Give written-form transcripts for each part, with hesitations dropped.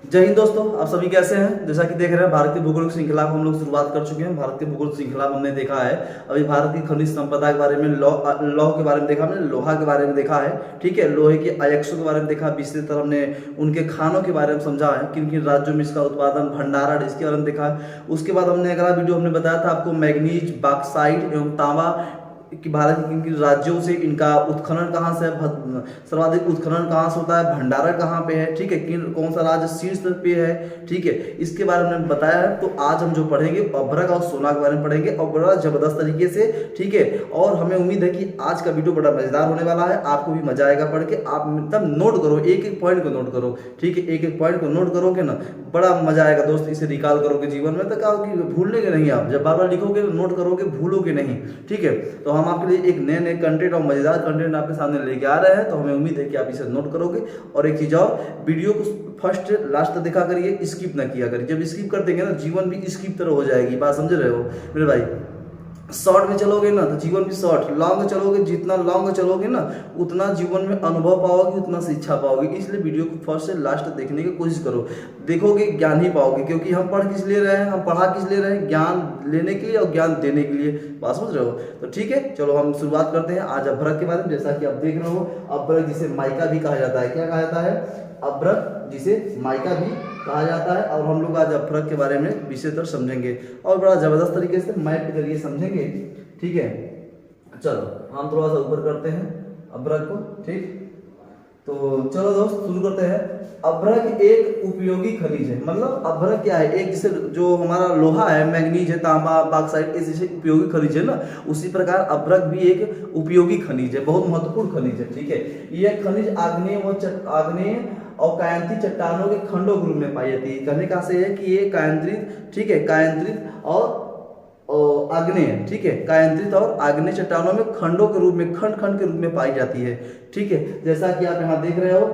जय हिंद दोस्तों, आप सभी कैसे हैं। जैसा कि देख रहे हैं भारतीय भूगोल की श्रृंखला को हम लोग शुरुआत कर चुके हैं। भारतीय भूगोल श्रृंखला में हमने देखा है अभी भारत की खनिज संपदा के बारे में, लौह के बारे में देखा, हमने लोहा के बारे में देखा है। ठीक है, लोहे के अयस्कों के बारे में देखा, विशेषतर हमने उनके खानों के बारे में समझा है, किन किन राज्यों में इसका उत्पादन, भंडारण, इसके बारे में देखा है। उसके बाद हमने अगला वीडियो हमने बताया था आपको मैग्नीज, बॉक्साइट एवं तांबा कि भारत के किन किन राज्यों से इनका उत्खनन कहाँ से है, सर्वाधिक उत्खनन कहाँ से होता है, भंडारण कहाँ पे है। ठीक है, किन कौन सा राज्य शीर्ष पे है। ठीक है, इसके बारे में बताया है। तो आज हम जो पढ़ेंगे अभ्रक और सोना के बारे में पढ़ेंगे और बड़ा जबरदस्त तरीके से। ठीक है, और हमें उम्मीद है कि आज का वीडियो बड़ा मजेदार होने वाला है, आपको भी मजा आएगा पढ़ के। आप मतलब नोट करो, एक एक पॉइंट को नोट करो। ठीक है, एक एक पॉइंट को नोट करोगे ना, बड़ा मजा आएगा दोस्त। इसे रिकॉल करोगे जीवन में तो क्या होगी, भूलेंगे नहीं आप। जब बार बार लिखोगे नोट करोगे, भूलोगे नहीं। ठीक है, तो हम आपके लिए एक नए नए कंटेंट और मजेदार कंटेंट आपके सामने लेके आ रहे हैं, तो हमें उम्मीद है कि आप इसे नोट करोगे। और एक चीज और, वीडियो को फर्स्ट लास्ट तक देखा करिए, स्किप ना किया करिए। जब स्किप कर देंगे ना, जीवन भी स्किप तरह हो जाएगी। बात समझ रहे हो मेरे भाई। शॉर्ट में चलोगे ना तो जीवन भी शॉर्ट, लॉन्ग चलोगे, जितना लॉन्ग चलोगे ना उतना जीवन में अनुभव पाओगे, उतना शिक्षा पाओगे। इसलिए वीडियो को फर्स्ट से लास्ट तक देखने की कोशिश करो, देखोगे ज्ञान ही पाओगे। क्योंकि हम पढ़ किस लिए रहे हैं, हम पढ़ा किस लिए रहे हैं, ज्ञान लेने के लिए और ज्ञान देने के लिए। बात समझ रहे हो। तो ठीक है, चलो हम शुरुआत करते हैं आज अभ्रक के बारे में। जैसा कि आप देख रहे हो, अभ्रक जिसे माइका भी कहा जाता है। क्या कहा जाता है? अभ्रक जिसे माइका भी कहा जाता है। और हम लोग आज अभ्रक के बारे में विशेषतर समझेंगे और बड़ा जबरदस्त तरीके से मैप के जरिए समझेंगे। ठीक है, चलो हम थोड़ा सा ऊपर करते हैं अभ्रक को। ठीक, तो चलो दोस्त शुरू करते हैं। अभ्रक एक उपयोगी खनिज है। मतलब अभ्रक क्या है? एक जैसे जो हमारा लोहा है, मैग्नीज है, तांबा, बॉक्साइट, जैसे उपयोगी खनिज है ना, उसी प्रकार अभ्रक भी एक उपयोगी खनिज है, बहुत महत्वपूर्ण खनिज है। ठीक है, यह खनिज आग्नेय और कायांत्रित चट्टानों के खंडों के रूप में पाई जाती है। कहने का से है कि ये कायांत्रित, ठीक है, कायांत्रित और आग्नेय, ठीक है, कायांत्रित और आग्नेय चट्टानों में खंडों के रूप में, खंड खंड के रूप में पाई जाती है। ठीक है, जैसा कि आप यहाँ देख रहे हो,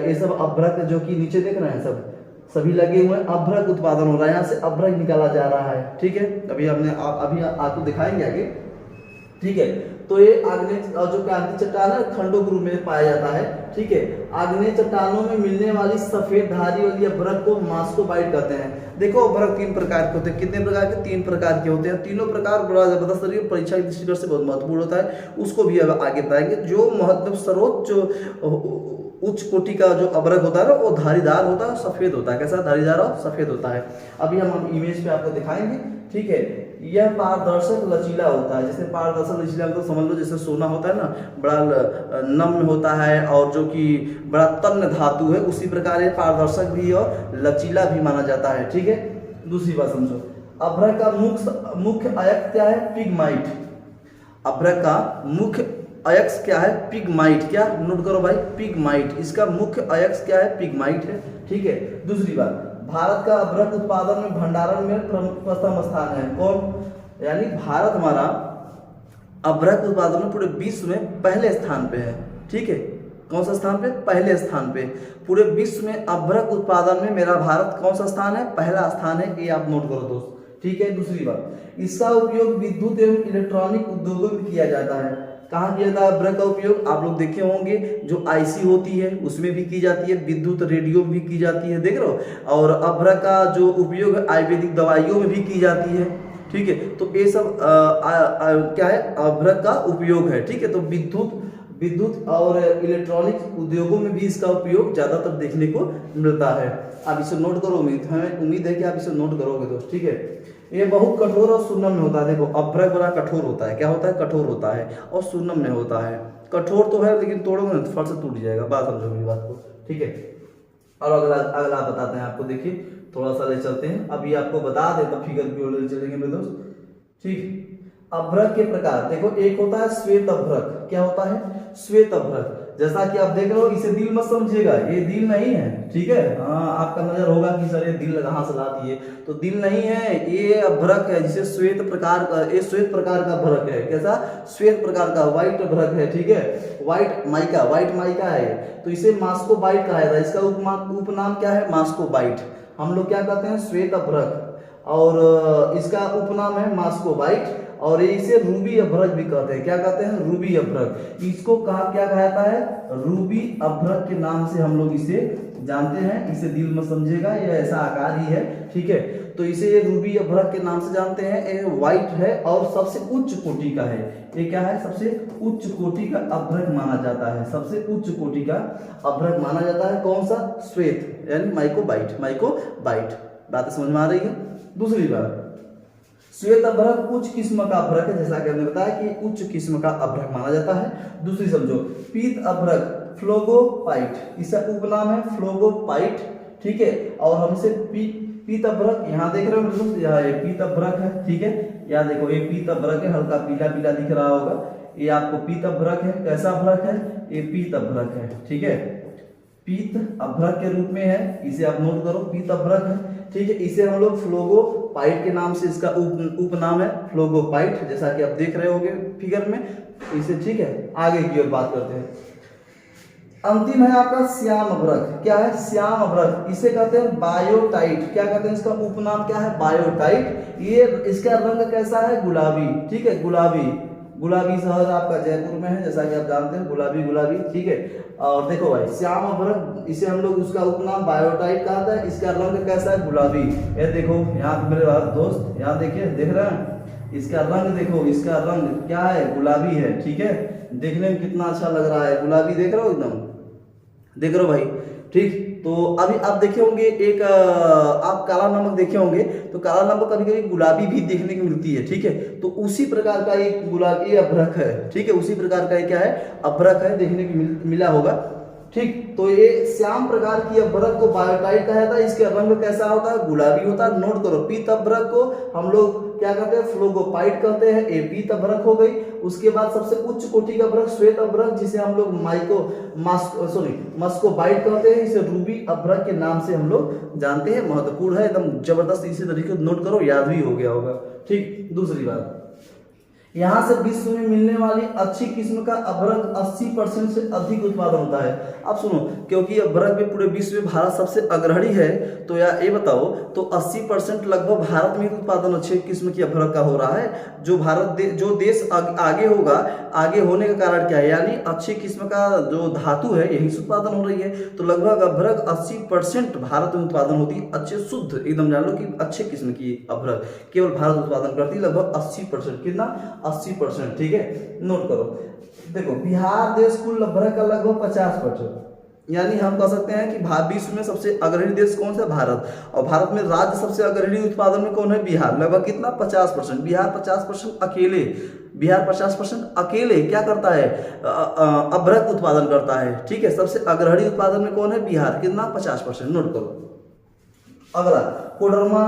ये सब अभ्रक जो कि नीचे देख रहे हैं सभी लगे हुए हैं। अभ्रक उत्पादन हो रहा है, यहाँ से अभ्रक निकाला जा रहा है। ठीक है, अभी आपको दिखाएंगे आगे। ठीक है, तो ये आग्नेय जो कायांत्रित चट्टान है खंडों के रूप में पाया जाता है। ठीक है, आग्नेय चट्टानों में मिलने वाली सफेद धारी वाली अभ्रक को मास्कोबाइट कहते हैं। देखो अभ्रक तीन प्रकार के होते हैं। कितने प्रकार के? तीन प्रकार के होते हैं। तीनों प्रकार बड़ा जबरदस्त तरीके परीक्षा की दृष्टि से बहुत महत्वपूर्ण होता है, उसको भी अब आगे बताएंगे। जो महत्व सर्वोच्च उच्च कोटि का जो अभ्रक होता है ना, वो धारीदार होता है, सफेद होता है। कैसा? धारीदार और सफेद होता है। अभी हम इमेज पे आपको दिखाएंगे। ठीक है, यह पारदर्शक लचीला होता है। जैसे पारदर्शक लचीला तो समझ लो जैसे सोना होता है ना, बड़ा नम्य होता है और जो कि बड़ा तन्य धातु है, उसी प्रकार ये पारदर्शक भी और लचीला भी माना जाता है। ठीक है, दूसरी बात समझो, अभ्रक का मुख्य अयस्क क्या है? पिगमाइट। अभ्रक का मुख्य अयस्क क्या है? पिगमाइट। क्या? नोट करो भाई, पिगमाइट। इसका मुख्य अयस्क क्या है? पिगमाइट है। ठीक है, दूसरी बात, भारत का अभ्रक उत्पादन में, भंडारण में प्रथम स्थान है। कौन? यानी भारत हमारा अभ्रक उत्पादन में पूरे विश्व में पहले स्थान पे है। ठीक है, कौन सा स्थान पे? पहले स्थान पे। पूरे विश्व में अभ्रक उत्पादन में मेरा भारत कौन सा स्थान है? पहला स्थान है। ये आप नोट करो दोस्त। ठीक है, दूसरी बात, इसका उपयोग विद्युत एवं इलेक्ट्रॉनिक उद्योगों में किया जाता है। कहाँ किया जाता है अभ्रक का उपयोग? आप लोग देखे होंगे, जो आईसी होती है उसमें भी की जाती है, विद्युत रेडियो में भी की जाती है, देख रहे हो। और अभ्रक का जो उपयोग आयुर्वेदिक दवाइयों में भी की जाती है। ठीक है, तो ये सब क्या है? अभ्रक का उपयोग है। ठीक है, तो विद्युत और इलेक्ट्रॉनिक उद्योगों में भी इसका उपयोग ज्यादातर देखने को मिलता है। आप इसे नोट करो, हमें उम्मीद है कि आप इसे नोट करोगे दोस्त। ठीक है, ये बहुत कठोर और सुन्नम में होता है। देखो अभ्रक बड़ा कठोर होता है। क्या होता है? कठोर होता है और सुन्नम में होता है। कठोर तो है लेकिन तोड़ोगे ना फट से टूट जाएगा। बात समझो मेरी बात को। ठीक है, और अगला बताते हैं आपको। देखिए थोड़ा सा ले चलते हैं, अभी आपको बता देता फिगर की ओर ले चलेंगे मेरे दोस्त। ठीक, अभ्रक के प्रकार देखो, एक होता है श्वेत अभ्रक। क्या होता है? श्वेत अभ्रक। जैसा कि आप देख रहे हो, इसे दिल मत समझिएगा, ये दिल नहीं है। ठीक है, हाँ आपका नजर होगा कि सर ये दिल कहाँ से ला दिए, तो दिल नहीं है, ये अभ्रक है जिसे श्वेत प्रकार का, ये श्वेत प्रकार का अभ्रक है। कैसा? श्वेत प्रकार का, व्हाइट अभ्रक है। ठीक है, व्हाइट माइका है। तो इसे मास्कोबाइट कहा जाता है। इसका उपनाम क्या है? मास्कोबाइट। हम लोग क्या कहते हैं? श्वेत अभ्रक, और इसका उपनाम है मास्कोबाइट। और इसे रूबी अभ्रक भी कहते हैं। क्या कहते हैं? रूबी अभ्रक। इसको क्या कहा जाता है? रूबी अभ्रक के नाम से हम लोग इसे जानते हैं, इसे दिल में समझेगा, ये ऐसा आकार ही है, ठीक है। तो इसे ये रूबी अभ्रक के नाम से जानते हैं। ये व्हाइट है और सबसे उच्च कोटि का है। ये क्या है? सबसे उच्च कोटि का अभ्रक माना जाता है। सबसे उच्च कोटि का अभ्रक माना जाता है। कौन सा? श्वेत यानी माइकोबाइट। माइकोबाइट बात समझ में आ रही है। दूसरी बात, श्वेत अभ्रक उच्च किस्म का अभ्रक है, जैसा कि हमने बताया कि उच्च किस्म का अभ्रक माना जाता है। दूसरी समझो, पीत अभ्रक फ्लोगोपाइट, इसका उपनाम है फ्लोगोपाइट, ठीक है। और हमसे पीत अभ्रक, यहाँ देख रहे हो दोस्तों, यहाँ ये पीत अभ्रक है, ठीक है। यहाँ देखो ये पीत अभ्रक है, हल्का पीला पीला दिख रहा होगा, ये आपको पीत अभ्रक है। कैसा अभ्रक है? ये पीत अभ्रक है, ठीक है। पीत अभ्रक के रूप में है, इसे आप नोट करो, पीत अभ्रक है, ठीक है। इसे हम लोग फ्लोगोपाइट के नाम से, इसका उपनाम है फ्लोगोपाइट, जैसा कि आप देख रहे होंगे फिगर में इसे, ठीक है। आगे की ओर बात करते हैं। अंतिम है आपका श्याम अभ्रक। क्या है? श्याम अभ्रक, इसे कहते हैं बायोटाइट। क्या कहते हैं? इसका उपनाम क्या है? बायोटाइट। ये इसका रंग कैसा है? गुलाबी, ठीक है, गुलाबी। गुलाबी शहर आपका जयपुर में है, जैसा कि आप जानते हैं, गुलाबी गुलाबी, ठीक है। और देखो भाई, श्याम अभ्रक, इसे हम लोग, उसका उपनाम बायोटाइट कहते हैं। इसका रंग कैसा है? गुलाबी। ये देखो यहाँ पे मेरे दोस्त, यहाँ देखिए, देख रहे हैं, इसका रंग देखो, इसका रंग क्या है? गुलाबी है, ठीक है। देखने में कितना अच्छा लग रहा है, गुलाबी, देख रहे हो, एकदम देख रहे हो भाई, ठीक। तो अभी आप देखे होंगे एक आप काला नमक देखे होंगे, तो काला नमक कभी कभी गुलाबी भी देखने को मिलती है, ठीक है। तो उसी प्रकार का एक गुलाबी अभ्रक है, ठीक है। उसी प्रकार का क्या है? अभ्रक है, देखने को मिला होगा, ठीक। तो ये श्याम प्रकार की अभ्रक को बायोटाइट कहा जाता है। इसका रंग कैसा होता है? गुलाबी होता है। नोट करो, पीत अभ्रक को हम लोग क्या कहते हैं? फ्लोगोपाइट कहते हैं। ये पीत अभ्रक हो गई। उसके बाद सबसे उच्च कोटि का अभ्रक श्वेत अभ्रक, जिसे हम लोग मस्कोबाइट कहते हैं। इसे रूबी अभ्रक के नाम से हम लोग जानते हैं। महत्वपूर्ण है, एकदम जबरदस्त। इसी तरीके से नोट करो, याद भी हो गया होगा, ठीक। दूसरी बात, यहाँ से विश्व में मिलने वाली अच्छी किस्म का अभ्रक 80% से अधिक उत्पादन होता है। अब सुनो, क्योंकि अभ्रक में पूरे विश्व में भारत सबसे अग्रणी है, तो यार ये बताओ, तो 80% लगभग भारत में उत्पादन अच्छे किस्म की अभ्रक का हो रहा है। जो देश आगे होगा, आगे होने का कारण क्या है? यानी अच्छी किस्म का जो धातु है, यही से उत्पादन हो रही है। तो लगभग अभ्रक 80% भारत में उत्पादन होती है। अच्छे शुद्ध, एकदम जान लो कि अच्छे किस्म की अभ्रक केवल भारत उत्पादन करती है, लगभग 80%। कितना? 80%, ठीक है। नोट करो, देखो, बिहार देश कुल अभ्रक का लगभग 50%, यानी हम कह सकते हैं कि विश्व में सबसे अग्रणी देश कौन सा? भारत। और भारत में राज्य सबसे अग्रणी उत्पादन में कौन है? बिहार। लगभग कितना? 50%। बिहार 50% अकेले, बिहार 50% अकेले क्या करता है? अभ्रक उत्पादन करता है, ठीक है। सबसे अग्रणी उत्पादन में कौन है? बिहार। कितना? 50%। नोट करो। अगला, कोडरमा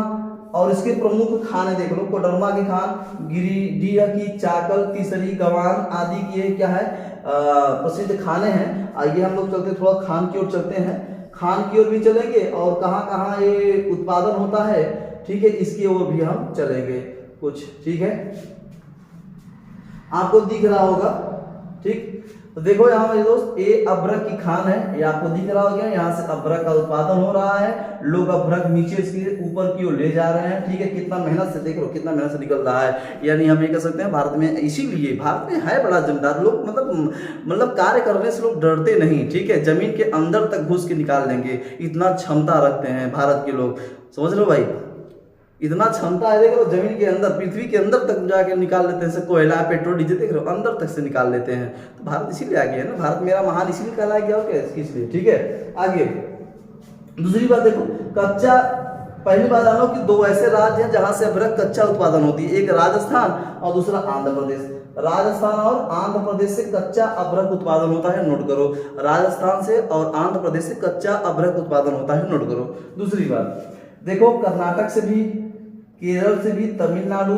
और इसके प्रमुख खाने देख लो। कोडरमा के खान गिरिडीह की चाकल, तीसरी, गवान आदि की क्या है? प्रसिद्ध खाने हैं। आइए हम लोग चलते, थोड़ा खान की ओर चलते हैं। खान की ओर भी चलेंगे और कहाँ कहाँ ये उत्पादन होता है, ठीक है, इसकी ओर भी हम चलेंगे कुछ, ठीक है। आपको दिख रहा होगा, ठीक। तो देखो यहाँ मेरे दोस्त, ये अभ्रक की खान है, ये आपको दिख रहा होगा। यहाँ से अभ्रक का उत्पादन हो रहा है। लोग अभ्रक नीचे से ऊपर की ओर ले जा रहे हैं, ठीक है। कितना मेहनत से, देख लो कितना मेहनत से निकल रहा है। यानी हम ये कह सकते हैं भारत में, इसीलिए भारत में है बड़ा जमींदार लोग, मतलब कार्य करने से लोग डरते नहीं, ठीक है। जमीन के अंदर तक घुस के निकाल देंगे, इतना क्षमता रखते हैं भारत के लोग, समझ लो भाई, इतना क्षमता है। देख लो, जमीन के अंदर, पृथ्वी के अंदर तक जाके निकाल लेते हैं। कोयला, पेट्रोल, डीजल, देख लो अंदर तक से निकाल लेते हैं। तो भारत इसीलिए आगे है ना, भारत मेरा महान इसीलिए कहलाया गया, क्या इसलिए, ठीक है। आगे दूसरी बात देखो, कच्चा, पहली बात जानो कि दो ऐसे राज्य हैं जहां से अभ्रक कच्चा उत्पादन होती है। एक राजस्थान और दूसरा आंध्र प्रदेश। राजस्थान और आंध्र प्रदेश से कच्चा अभ्रक उत्पादन होता है, नोट करो। राजस्थान से और आंध्र प्रदेश से कच्चा अभ्रक उत्पादन होता है, नोट करो। दूसरी बात देखो, कर्नाटक से भी, केरल से भी, तमिलनाडु,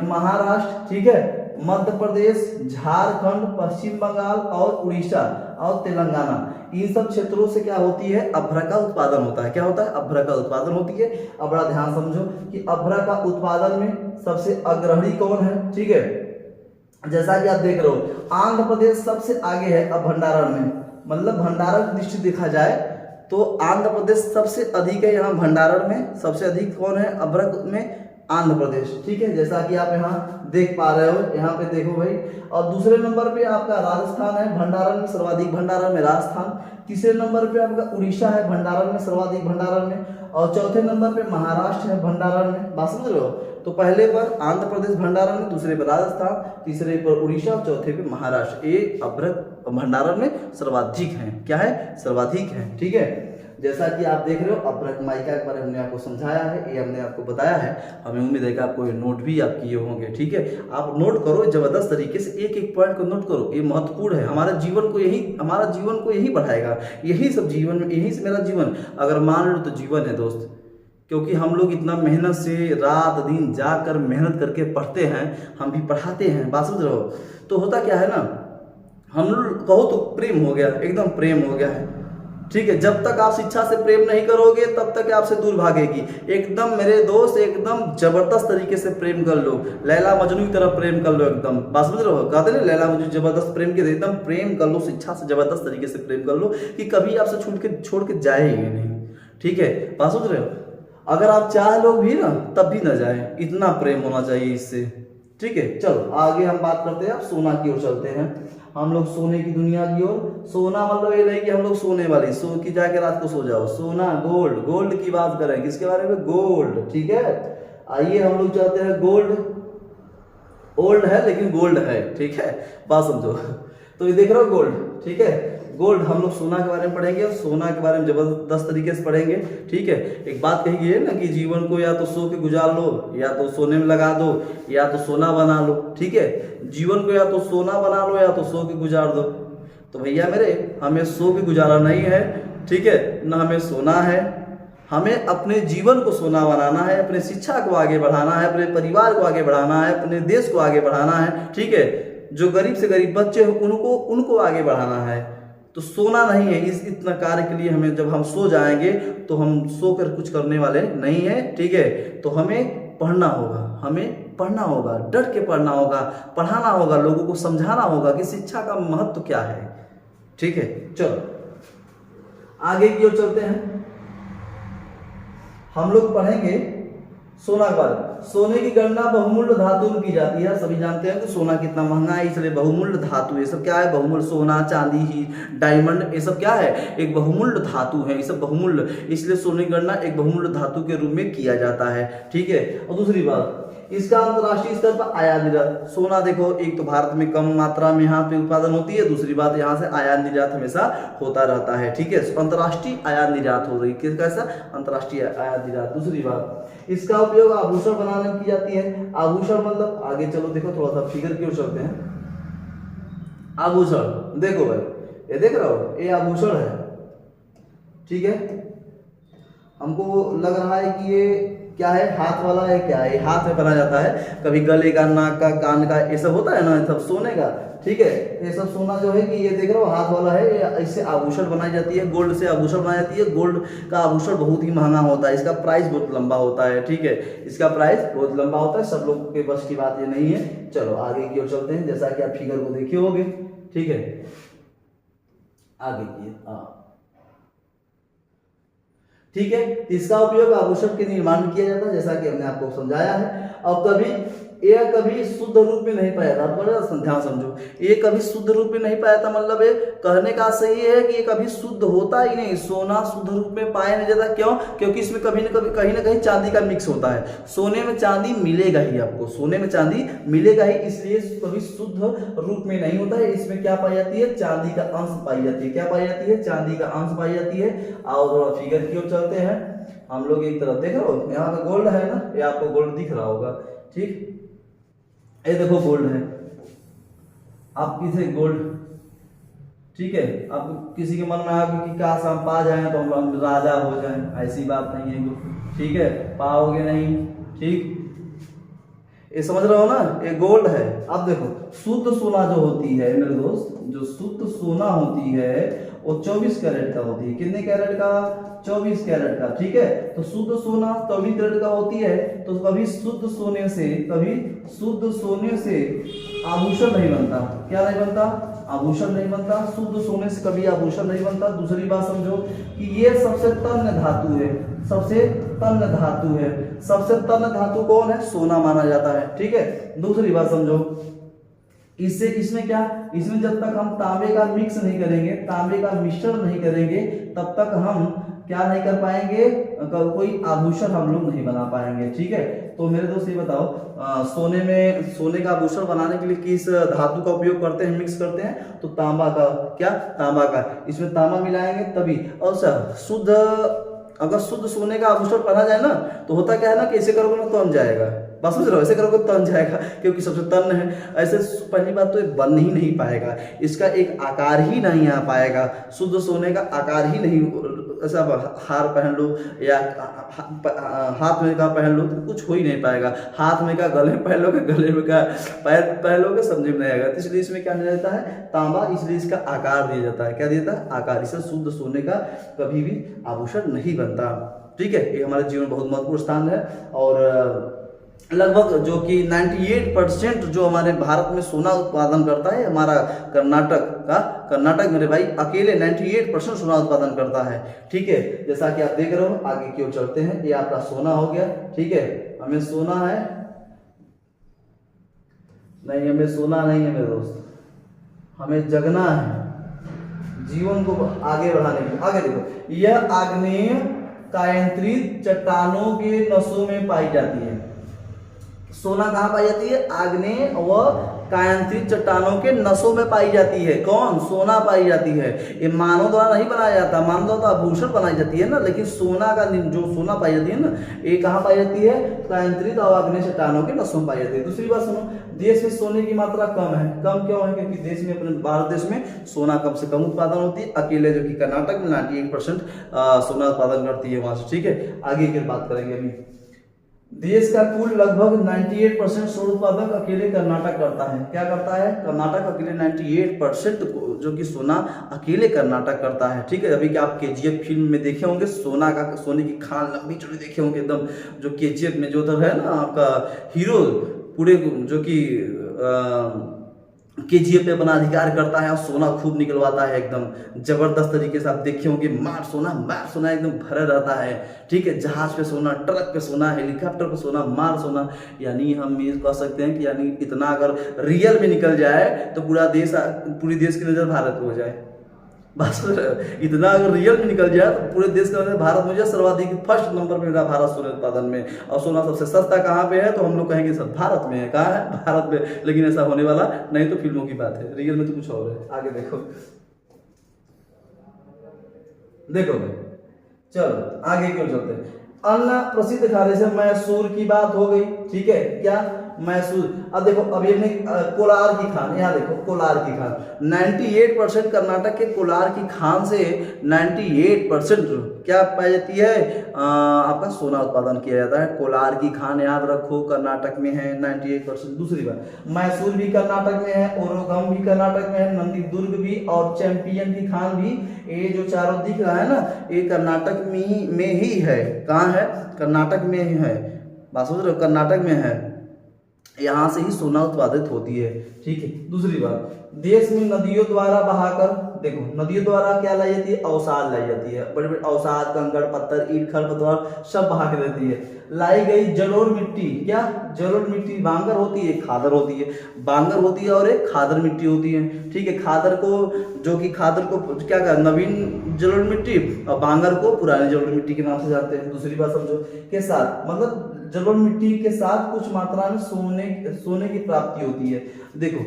महाराष्ट्र, ठीक है, मध्य प्रदेश, झारखंड, पश्चिम बंगाल और उड़ीसा और तेलंगाना, इन सब क्षेत्रों से क्या होती है? अभ्रक का उत्पादन होता है। क्या होता है? अभ्रक का उत्पादन होती है। अब बड़ा ध्यान समझो कि अभ्रक का उत्पादन में सबसे अग्रणी कौन है, ठीक है। जैसा कि आप देख रहे हो, आंध्र प्रदेश सबसे आगे है अब भंडारण में, मतलब भंडारण दृष्टि देखा जाए तो आंध्र प्रदेश सबसे अधिक है। यहाँ भंडारण में सबसे अधिक कौन है? अभ्रक में आंध्र प्रदेश, ठीक है। जैसा कि आप यहाँ देख पा रहे हो, यहाँ पे देखो भाई। और दूसरे नंबर पे आपका राजस्थान है, भंडारण में सर्वाधिक, भंडारण में राजस्थान। तीसरे नंबर पे आपका उड़ीसा है भंडारण में, सर्वाधिक भंडारण में, और चौथे नंबर पे महाराष्ट्र है भंडारण में। बात समझ रहे हो? तो पहले पर आंध्र प्रदेश भंडारण में, दूसरे पर राजस्थान, तीसरे पर उड़ीसा और चौथे पे महाराष्ट्र। ये अभ्रक भंडारण में सर्वाधिक है। क्या है? सर्वाधिक है। ठीक है, जैसा कि आप देख रहे हो अभ्रक माइका के बारे में हमने आपको समझाया है, ये हमने आपको बताया है। हमें उम्मीद है कि आपको ये नोट भी आप किए होंगे। ठीक है, आप नोट करो जबरदस्त तरीके से, एक एक पॉइंट को नोट करो, ये महत्वपूर्ण है। हमारा जीवन को यही बढ़ाएगा, यही सब जीवन में, यही से मेरा जीवन अगर मान लो तो जीवन है दोस्त। क्योंकि हम लोग इतना मेहनत से रात दिन जाकर मेहनत करके पढ़ते हैं, हम भी पढ़ाते हैं। बात समझ रहे हो? तो होता क्या है ना, हम लोग कहो तो प्रेम हो गया, एकदम प्रेम हो गया है। ठीक है, जब तक आप शिक्षा से प्रेम नहीं करोगे तब तक आपसे दूर भागेगी। एकदम मेरे दोस्त एकदम जबरदस्त तरीके से प्रेम कर लो, लैला मजनू की तरह प्रेम कर लो एकदम। बात समझ रहे हो? कहते ना लैला मजनू जबरदस्त प्रेम के, एकदम प्रेम कर लो, शिक्षा से जबरदस्त तरीके से प्रेम कर लो कि कभी आपसे छोड़ के जाए ही नहीं। ठीक है, बात समझ रहे हो? अगर आप चाह लो भी ना तब भी ना जाए, इतना प्रेम होना चाहिए इससे। ठीक है, चलो आगे हम बात करते हैं। अब सोना की ओर चलते हैं, हम लोग सोने की दुनिया की ओर। सोना मतलब ये नहीं कि हम लोग सोने वाले सो की जाके रात को सो जाओ। सोना गोल्ड की बात करें, किसके बारे में? गोल्ड। ठीक है, आइए हम लोग चाहते हैं गोल्ड। ओल्ड है लेकिन गोल्ड है। ठीक है, बात समझो। तो ये देख रहे हो गोल्ड। ठीक है, गोल्ड हम लोग सोना के बारे में पढ़ेंगे और सोना के बारे में जबरदस्त तरीके से पढ़ेंगे। ठीक है, एक बात कही गई है ना कि जीवन को या तो सो के गुजार लो, या तो सोने में लगा दो, या तो सोना बना लो। ठीक है, जीवन को या तो सोना बना लो या तो सो के गुजार दो। तो भैया मेरे, हमें सो के गुजारा नहीं है। ठीक है, ना हमें सोना है, हमें अपने जीवन को सोना बनाना है, अपने शिक्षा को आगे बढ़ाना है, अपने परिवार को आगे बढ़ाना है, अपने देश को आगे बढ़ाना है। ठीक है, जो गरीब से गरीब बच्चे हो उनको आगे बढ़ाना है। तो सोना नहीं है। इतना कार्य के लिए हमें, जब हम सो जाएंगे तो हम सो कर कुछ करने वाले नहीं है। ठीक है, तो हमें पढ़ना होगा, डट के पढ़ना होगा, पढ़ाना होगा, लोगों को समझाना होगा कि शिक्षा का महत्व क्या है। ठीक है, चलो आगे की ओर चलते हैं। हम लोग पढ़ेंगे सोना के बारे में। सोने की गणना बहुमूल्य धातु में की जाती है। सभी जानते हैं कि सोना कितना महंगा है, इसलिए बहुमूल्य धातु, ये सब क्या है? बहुमूल्य। सोना, चांदी, ही डायमंड, ये सब क्या है? एक बहुमूल्य धातु है। ये सब बहुमूल्य, इसलिए सोने की गणना एक बहुमूल्य धातु के रूप में किया जाता है। ठीक है, और दूसरी बात, इसका अंतर्राष्ट्रीय स्तर पर आयात निर्यात। सोना देखो, एक तो भारत में कम मात्रा में यहाँ पे उत्पादन होती है, दूसरी बात यहाँ से आयात निर्यात हमेशा होता रहता है। ठीक है, अंतर्राष्ट्रीय आयात निर्यात हो रही है। कैसा? अंतर्राष्ट्रीय आयात निर्यात। दूसरी बात, इसका उपयोग आभूषण बनाने में की जाती है। आभूषण मतलब, आगे चलो देखो, थोड़ा सा फिगर की ओर चलते हैं। आभूषण देखो भाई, ये देख रहे हो, ये आभूषण है। ठीक है, हमको लग रहा है कि ये क्या है? हाथ वाला है। क्या है? हाथ में पहना जाता है, कभी गले का, नाक का, कान का, ये सब होता है ना, सब सोने का। ठीक है, ये सब सोना जो है कि ये देख रहे हो हाथ वाला है, इससे आभूषण बनाई जाती है। गोल्ड से आभूषण बनाई जाती है। गोल्ड का आभूषण बहुत ही महंगा होता है, इसका प्राइस बहुत लंबा होता है। ठीक है, इसका प्राइस बहुत लंबा होता है, सब लोग के बस की बात ये नहीं है। चलो आगे की ओर चलते हैं, जैसा कि आप फिगर को देखे होंगे। ठीक है, आगे की ठीक है, इसका उपयोग आभूषण के निर्माण में किया जाता है, जैसा कि हमने आपको समझाया है। और यह कभी शुद्ध रूप में नहीं पाया था। ध्यान समझो, ये कभी शुद्ध रूप में नहीं पाया था, मतलब ये कहने का सही है कि ये कभी शुद्ध होता ही नहीं। सोना शुद्ध रूप में पाया नहीं जाता। क्यों? क्योंकि इसमें कभी न कभी कहीं ना कहीं चांदी का मिक्स होता है। सोने में चांदी मिलेगा ही, आपको सोने में चांदी मिलेगा ही, इसलिए कभी शुद्ध रूप में नहीं होता है। इसमें क्या पाई जाती है? चांदी का अंश पाई जाती है। क्या पाई जाती है? चांदी का अंश पाई जाती है। और फिगर की ओर चलते हैं हम लोग। एक तरफ देख रहे हो, यहाँ पे गोल्ड है ना, ये आपको गोल्ड दिख रहा होगा। ठीक, ये देखो गोल्ड है, आप किसे गोल्ड। ठीक है, आपको किसी के मन में आया कि काश हम पा जाएं तो हम राजा हो जाएं, ऐसी बात नहीं है। ठीक है, पाओगे नहीं। ठीक, ये समझ रहे हो ना, ये गोल्ड है। अब देखो, शुद्ध सोना जो होती है मेरे दोस्त, जो शुद्ध सोना होती है वो 24 कैरेट का होती है। कितने कैरेट का? 24 कैरेट का। ठीक है, तो शुद्ध सोना 24 कैरेट का होती है। तो कभी शुद्ध सोने से आभूषण नहीं बनता। क्या नहीं बनता? आभूषण नहीं बनता। शुद्ध सोने से कभी आभूषण नहीं बनता। दूसरी बात समझो कि ये सबसे तन्य धातु है। सबसे तन्य धातु कौन है? सोना माना जाता है। ठीक है, दूसरी बात समझो इससे इसमें क्या, इसमें जब तक हम तांबे का मिक्स नहीं करेंगे, तांबे का मिश्रण नहीं करेंगे, तब तक हम क्या नहीं कर पाएंगे, कोई आभूषण हम लोग नहीं बना पाएंगे। ठीक है, तो मेरे दोस्त ये बताओ, सोने का आभूषण बनाने के लिए किस धातु का उपयोग करते हैं, मिक्स करते हैं? तो तांबा का। क्या? तांबा का। इसमें तांबा मिलाएंगे तभी। और सर अगर शुद्ध सोने का आभूषण पहना जाए ना, तो होता क्या है ना कि ऐसे करोगे ना तन जाएगा, बस समझ रहे हो, ऐसे करोगे तन जाएगा, क्योंकि सबसे तन है। ऐसे पहली बात तो ये बन ही नहीं पाएगा, इसका एक आकार ही नहीं आ पाएगा, शुद्ध सोने का आकार ही नहीं। ऐसा हार पहन लो या हाथ में का पहन लो तो कुछ हो ही नहीं पाएगा, हाथ में का गले में पहन लोगे, गले में का पैर पहन लोगे, समझ में नहीं आएगा। तो इसलिए इसमें क्या दिया जाता है? तांबा, इसलिए इसका आकार दिया जाता है। क्या दिया जाता है? आकार। इससे शुद्ध सोने का कभी भी आभूषण नहीं बनता। ठीक है, ये हमारे जीवन में बहुत महत्वपूर्ण स्थान है। और लगभग जो कि 98% जो हमारे भारत में सोना उत्पादन करता है हमारा कर्नाटक मेरे भाई अकेले 98% सोना उत्पादन करता है। ठीक है, जैसा कि आप देख रहे हो, आगे की ओर चलते हैं। ये आपका सोना हो गया। ठीक है, हमें सोना है नहीं, हमें सोना नहीं है मेरे दोस्त, हमें जगना है जीवन को आगे बढ़ाने के लिए। आगे देखो, यह आग्नेय कायांतरित चट्टानों के नसों में पाई जाती है। सोना कहाँ पाई जाती है? आग्नेय व कायांतरित चट्टानों के नसों में पाई जाती है। कौन? सोना पाई जाती है। ये मानव द्वारा नहीं बनाया जाता, मानव द्वारा आभूषण बनाई जाती है ना, लेकिन सोना का जो सोना पाई जाती है ना, ये कहाँ पाई जाती है? कायांतरित और आग्नेय चट्टानों के नसों में पाई जाती है। दूसरी बात सुनो, देश में सोने की मात्रा कम है। कम क्यों है? क्योंकि देश में, अपने भारत देश में सोना कम से कम उत्पादन होती है। अकेले जो कि कर्नाटक में 98% सोना उत्पादन करती है वहां से। ठीक है, आगे की बात करेंगे अभी। देश का कुल लगभग 98% सोना उत्पादक अकेले कर्नाटक करता है। क्या करता है? कर्नाटक अकेले 98% जो कि सोना अकेले कर्नाटक करता है। ठीक है, अभी कि आप केजीएफ फिल्म में देखे होंगे, सोने की खान लंबी चौड़ी देखे होंगे एकदम, जो केजीएफ में जो है ना आपका हीरो पूरे जो कि केजीएफ पे अपना अधिकार करता है और सोना खूब निकलवाता है, एकदम जबरदस्त तरीके से आप देखे होंगे, मार सोना एकदम भरा रहता है। ठीक है, जहाज पे सोना, ट्रक पे सोना, हेलीकॉप्टर पे सोना, मार सोना। यानी हम ये कह सकते हैं कि यानी इतना अगर रियल में निकल जाए तो पूरी देश की नजर भारत हो जाए। बस इतना अगर रियल में निकल जाए तो पूरे देश के अंदर भारत में सर्वाधिक फर्स्ट नंबर पे मेरा भारत सोने उत्पादन में। और सोना सबसे सस्ता कहाँ पे है? तो हम लोग कहेंगे सब भारत में है। कहाँ है? भारत में। लेकिन ऐसा होने वाला नहीं, तो फिल्मों की बात है, रियल में तो कुछ और है। आगे देखो भाई, चलो आगे क्यों चलते हैं। अन्य प्रसिद्ध खाने से मैसूर की बात हो गई। ठीक है, क्या? मैसूर। अब देखो, अभी हमने कोलार की खान, यहाँ देखो कोलार की खान 98% कर्नाटक के कोलार की खान से 98% क्या पाई जाती है? आपका सोना उत्पादन किया जाता है। कोलार की खान याद रखो, कर्नाटक में है 98%। दूसरी बात, मैसूर भी कर्नाटक में है, ओरोगम भी कर्नाटक में है, नंदी दुर्ग भी और चैंपियन की खान भी। ये जो चारों दिख रहा है ना, ये कर्नाटक में ही है। कहाँ है? कर्नाटक में ही है। बात समझ रहे हो? कर्नाटक में है, यहाँ से ही सोना उत्पादित होती है। ठीक है, दूसरी बात, देश में नदियों द्वारा बहाकर, देखो नदियों द्वारा क्या लाई जाती है? अवसाद लाई जाती है। बड़े बड़े अवसाद, कंकड़ पत्थर, ईंट, खरपतवार सब बहा के देती है। लाई गई जलोढ़ मिट्टी, क्या? जलोढ़ मिट्टी बांगर होती है, खादर होती है। बांगर होती है और एक खादर मिट्टी होती है। ठीक है, खादर को क्या कर, नवीन जलोढ़ मिट्टी, और बांगर को पुरानी जलोढ़ मिट्टी के नाम से जानते हैं। दूसरी बात समझो, के साथ मतलब जलोढ़ मिट्टी के साथ कुछ मात्रा में सोने की प्राप्ति होती है। देखो,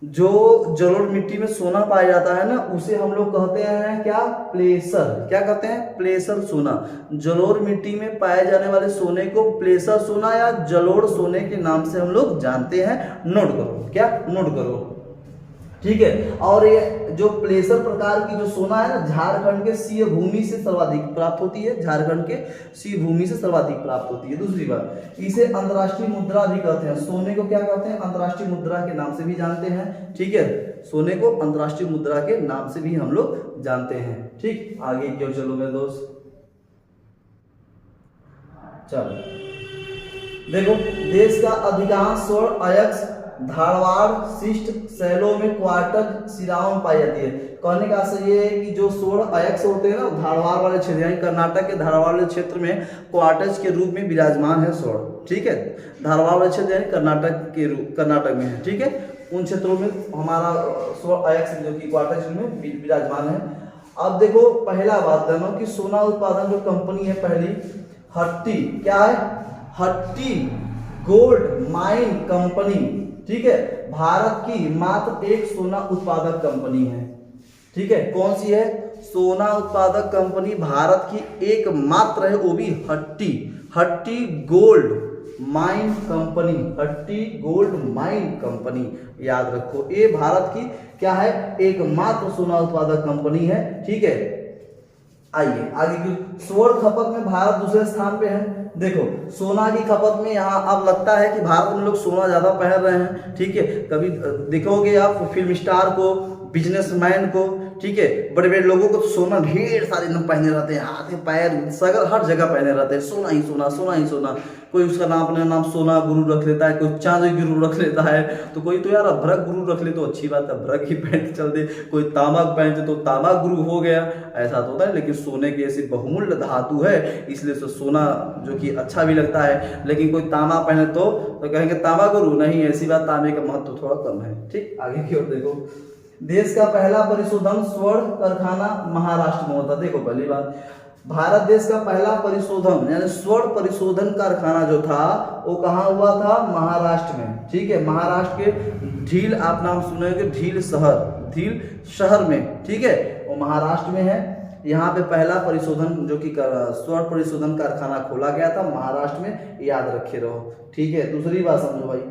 जो जलोढ़ मिट्टी में सोना पाया जाता है ना, उसे हम लोग कहते हैं क्या? प्लेसर। क्या कहते हैं? प्लेसर सोना। जलोढ़ मिट्टी में पाए जाने वाले सोने को प्लेसर सोना या जलोढ़ सोने के नाम से हम लोग जानते हैं। नोट करो, क्या? नोट करो। ठीक है, और ये जो प्लेसर प्रकार की जो सोना है ना, झारखंड के सी भूमि से सर्वाधिक प्राप्त होती है। झारखंड के सी भूमि से सर्वाधिक प्राप्त होती है। दूसरी बात, इसे अंतर्राष्ट्रीय मुद्रा भी कहते हैं। सोने को क्या कहते हैं? अंतर्राष्ट्रीय मुद्रा के नाम से भी जानते हैं। ठीक है, सोने को अंतर्राष्ट्रीय मुद्रा के नाम से भी हम लोग जानते हैं। ठीक, आगे क्यों चलो मेरे दोस्त, चलो देखो, देश का अधिकांश स्वर्ण अयस्क धारवाड़ शिष्ट शैलों में क्वार्टज शिराओं में पाई जाती है। कहने का आशय ये है कि जो स्वर्ण अयस्क होते हैं ना, धारवाड़ वाले क्षेत्र, यानी कर्नाटक के धारवाड़ वाले क्षेत्र में क्वार्टज के रूप में विराजमान है स्वर्ण। ठीक है, धारवाड़ वाले क्षेत्र यानी कर्नाटक में है। ठीक है, उन क्षेत्रों में हमारा स्वर्ण अयस्क जो कि क्वार्टर में विराजमान है। अब देखो पहला बात जानो कि सोना उत्पादन जो कंपनी है पहली हट्टी, क्या है, हट्टी गोल्ड माइन कंपनी, ठीक है, भारत की मात्र एक सोना उत्पादक कंपनी है, ठीक है। कौन सी है? सोना उत्पादक कंपनी भारत की एकमात्र है, वो भी हट्टी गोल्ड माइन कंपनी, हट्टी गोल्ड माइन कंपनी, याद रखो ये भारत की क्या है, एकमात्र सोना उत्पादक कंपनी है, ठीक है। आइए आगे की, स्वर्ण खपत में भारत दूसरे स्थान पे है। देखो सोना की खपत में यहाँ अब लगता है कि भारत में लोग सोना ज्यादा पहन रहे हैं, ठीक है। कभी देखोगे आप फिल्म स्टार को, बिजनेसमैन को, ठीक है, बड़े बड़े लोगों को तो सोना ढेर सारे एकदम पहने रहते हैं, हाथ पैर सगर हर जगह पहने रहते हैं, सोना ही सोना, सोना ही सोना। कोई उसका नाम अपना नाम सोना गुरु रख लेता है, कोई चांदी गुरु रख लेता है, तो कोई तो यार अभ्रक गुरु रख ले तो अच्छी बात है, अभ्रक ही पहन के चल दे, कोई तांबा पहनते तो तांबा गुरु हो गया, ऐसा तो होता है। लेकिन सोने की ऐसी बहुमूल्य धातु है, इसलिए तो सोना जो कि अच्छा भी लगता है। लेकिन कोई तांबा पहने तो कहेंगे तांबा गुरु, नहीं, ऐसी बात, तांबे का महत्व थोड़ा कम है, ठीक। आगे की ओर देखो, देश का पहला परिशोधन स्वर्ण कारखाना महाराष्ट्र में होता। देखो पहली बात, भारत देश का पहला परिशोधन यानी स्वर्ण परिशोधन कारखाना जो था वो कहाँ हुआ था? महाराष्ट्र में, ठीक है। महाराष्ट्र के ढील, आप नाम सुनेंगे, ढील शहर में, ठीक है, वो महाराष्ट्र में है। यहाँ पे पहला परिशोधन जो कि स्वर्ण परिशोधन कारखाना खोला गया था महाराष्ट्र में, याद रखे रहो, ठीक है। दूसरी बात समझो भाई,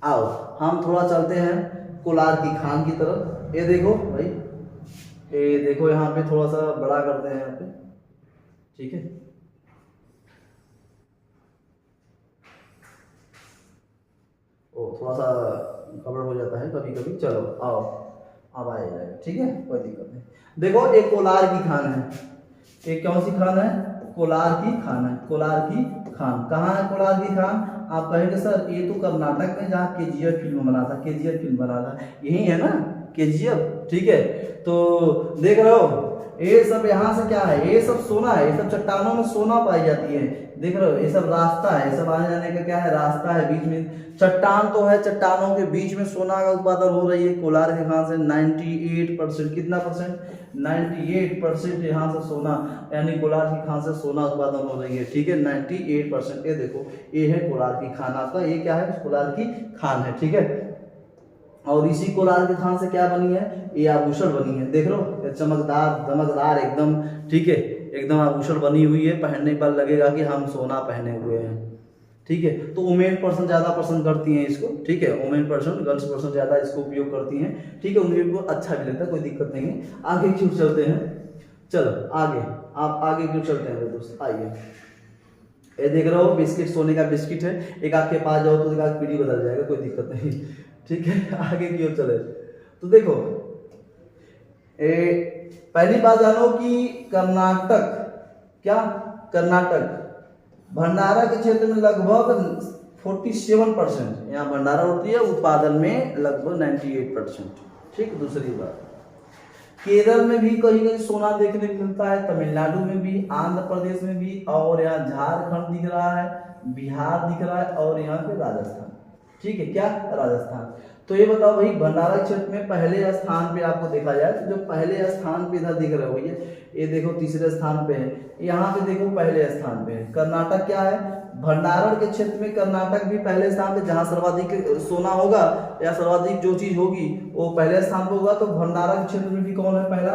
आओ हम थोड़ा चलते हैं कोलार की खान की तरफ। ये देखो भाई, ये देखो यहाँ पे थोड़ा सा बड़ा करते हैं यहाँ पे, ठीक है। ओ थोड़ा सा गड़बड़ हो जाता है कभी कभी, चलो आओ अब आ जाएगा, ठीक है, कोई दिक्कत नहीं। देखो एक कोलार की खान है, एक कौन सी खान है? कोलार की खान है, कोलार की खान। कहाँ है कोलार की खान? आप कहेंगे सर ये तो कर्नाटक में जहाँ केजीएफ फिल्म बना था, केजीएफ फिल्म बना था, यही है ना केजीएफ, ठीक है। तो देख रहे हो ये सब यहाँ से क्या है, ये सब सोना है, ये सब चट्टानों में सोना पाई जाती है, देख रहे हो, ये सब रास्ता है, ये सब आने जाने का क्या है, रास्ता है, बीच में चट्टान तो है, चट्टानों के बीच में सोना का उत्पादन हो रही है कोलार के खान से। 98%, कितना परसेंट? 98% यहाँ से सोना, यानी कोलार की खान से सोना उत्पादन हो रही है, ठीक है, 98%। ये देखो ये है कोलार की खान, आपका ये क्या है? कोलार की खान है, ठीक है। और इसी कोलार की खान से क्या बनी है? ये आभूषण बनी है, देख लो, चमकदार एकदम, ठीक है, एकदम आभूषण बनी हुई है, पहनने पर लगेगा कि हम सोना पहने हुए हैं, ठीक है। तो वुमेन पर्सन ज्यादा पसंद करती हैं इसको, ठीक है, वुमेन पर्सन, गर्ल्स पर्सन ज्यादा इसको उपयोग करती हैं, ठीक है, उनको अच्छा भी लगता है, कोई दिक्कत नहीं है। आगे क्यों चलते हैं, चलो आगे, आप आगे क्यों चलते हैं दोस्त, आइए। ये देख रहे हो बिस्किट, सोने का बिस्किट है, एक आपके पास जाओ तो एक आध पीढ़ी बदल जाएगा, कोई दिक्कत नहीं, ठीक है। आगे की ओर चले तो देखो पहली बात जानो कि कर्नाटक, क्या कर्नाटक, भंडारा के क्षेत्र में लगभग 47%, यहाँ भंडारा होती है, उत्पादन में लगभग 98%, ठीक। दूसरी बात, केरल में भी कहीं कहीं सोना देखने को मिलता है, तमिलनाडु में भी, आंध्र प्रदेश में भी, और यहाँ झारखंड दिख रहा है, बिहार दिख रहा है, और यहाँ पे राजस्थान, ठीक है, क्या राजस्थान। तो ये बताओ भाई भंडारा क्षेत्र में पहले स्थान पे आपको देखा जाए तो जो पहले स्थान पे इधर दिख रहे हो ये देखो तीसरे स्थान पे है, यहाँ पे देखो पहले स्थान पे है। कर्नाटक क्या है? भंडारण के क्षेत्र में कर्नाटक भी पहले स्थान पे, जहाँ सर्वाधिक सोना होगा या सर्वाधिक जो चीज होगी वो पहले स्थान पे होगा। तो भंडारा के क्षेत्र में भी कौन है पहला?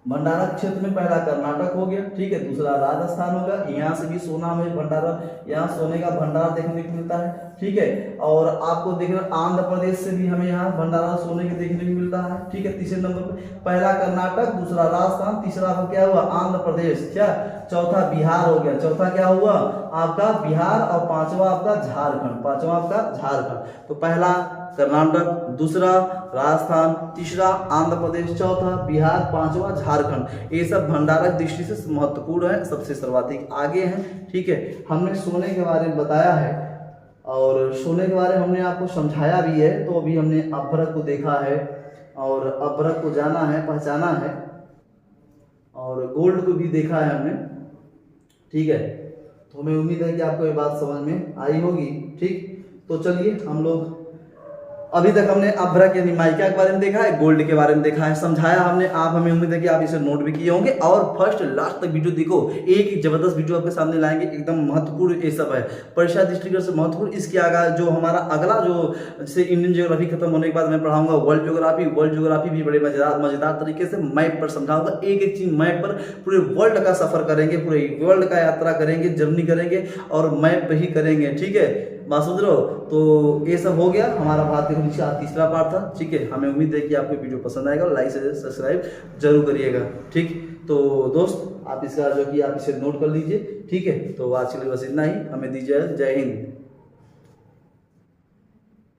भंडारा क्षेत्र में पहला कर्नाटक हो गया, ठीक है। दूसरा राजस्थान होगा, यहाँ से भी सोना में भंडारा, यहाँ सोने का भंडार देखने को मिलता है, ठीक है। और आपको देख रहे आंध्र प्रदेश से भी हमें यहाँ भंडारा सोने के देखने को मिलता है, ठीक है। तीसरे नंबर पे पहला कर्नाटक, दूसरा राजस्थान, तीसरा आपका क्या हुआ? आंध्र प्रदेश, क्या? चौथा बिहार हो गया, चौथा क्या हुआ आपका? बिहार, और पांचवा आपका झारखंड, पांचवा आपका झारखंड। तो पहला कर्नाटक, दूसरा राजस्थान, तीसरा आंध्र प्रदेश, चौथा बिहार, पांचवा झारखंड। ये सब भंडारक दृष्टि से महत्वपूर्ण है, सबसे सर्वाधिक आगे हैं, ठीक है। हमने सोने के बारे में बताया है और सोने के बारे में हमने आपको समझाया भी है। तो अभी हमने अभ्रक को देखा है और अभ्रक को जाना है, पहचाना है, और गोल्ड को भी देखा है हमने, ठीक है। तो हमें उम्मीद है कि आपको ये बात समझ में आई होगी, ठीक। तो चलिए हम लोग अभी तक हमने अभ्रक यानी माइका के बारे में देखा है, गोल्ड के बारे में देखा है, समझाया हमने। आप हमें उम्मीद है कि आप इसे नोट भी किए होंगे और फर्स्ट लास्ट तक वीडियो देखो, एक जबरदस्त वीडियो आपके सामने लाएंगे, एकदम महत्वपूर्ण ये सब है, परीक्षा दृष्टिकोण से महत्वपूर्ण। इसके आगे जो हमारा अगला जो जैसे इंडियन ज्योग्राफी खत्म होने के बाद मैं पढ़ाऊंगा वर्ल्ड ज्योग्राफी भी बड़े मजेदार तरीके से मैप पर समझाऊंगा। एक एक चीज मैप पर पूरे वर्ल्ड का सफर करेंगे, पूरे वर्ल्ड का यात्रा करेंगे, जर्नी करेंगे और मैप पे ही करेंगे, ठीक है, बात समझ रहे हो। तो ये सब हो गया हमारा भारतीय खनिज का तीसरा पार्ट था, ठीक है। हमें उम्मीद है कि आपको वीडियो पसंद आएगा, लाइक से सब्सक्राइब जरूर करिएगा, ठीक। तो दोस्त आप इसका जो कि आप इसे नोट कर लीजिए, ठीक है। तो आज के लिए बस इतना ही, हमें दीजिए जय हिंद।